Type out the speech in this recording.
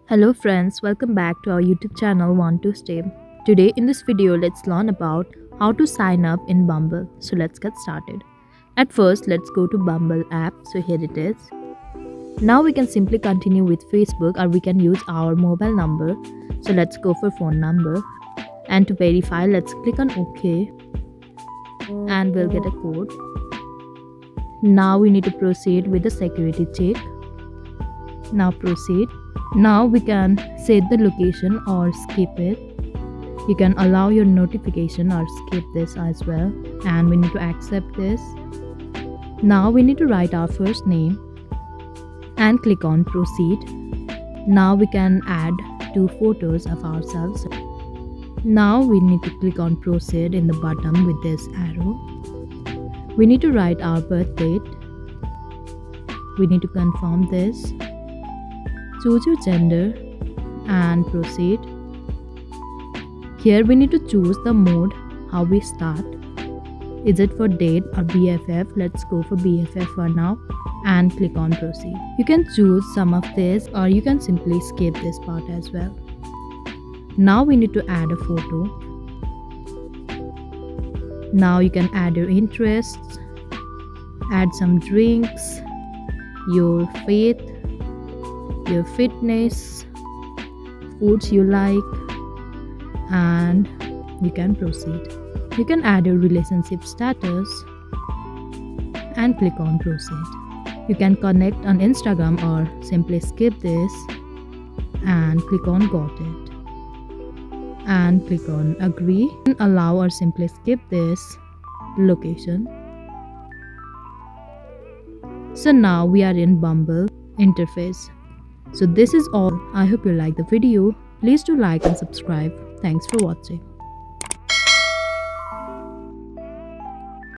Hello friends, welcome back to our YouTube channel Want to Stay. Today in this video, let's learn about how to sign up in Bumble. So let's get started. At first, let's go to Bumble app. So here it is. Now we can simply continue with Facebook or we can use our mobile number. So let's go for phone number. And to verify, let's click on OK and we'll get a code. Now we need to proceed with the security check. Now proceed. Now we can set the location or skip it. You can allow your notification or skip this as well. And we need to accept this. Now we need to write our first name and click on proceed. Now we can add two photos of ourselves. Now we need to click on proceed in the bottom with this arrow. We need to write our birth date. We need to confirm this. Choose your gender and proceed. Here we need to choose the mode, how we start. Is it for date or BFF? Let's go for BFF for now and click on proceed. You can choose some of this or you can simply skip this part as well. Now we need to add a photo. Now you can add your interests, add some drinks, your faith, your fitness, foods you like, and you can proceed. You can add your relationship status and click on proceed. You can connect on Instagram or simply skip this and click on got it and click on agree and allow or simply skip this location. So now we are in Bumble interface. So this is all. I hope you like the video. Please do like and subscribe. Thanks for watching.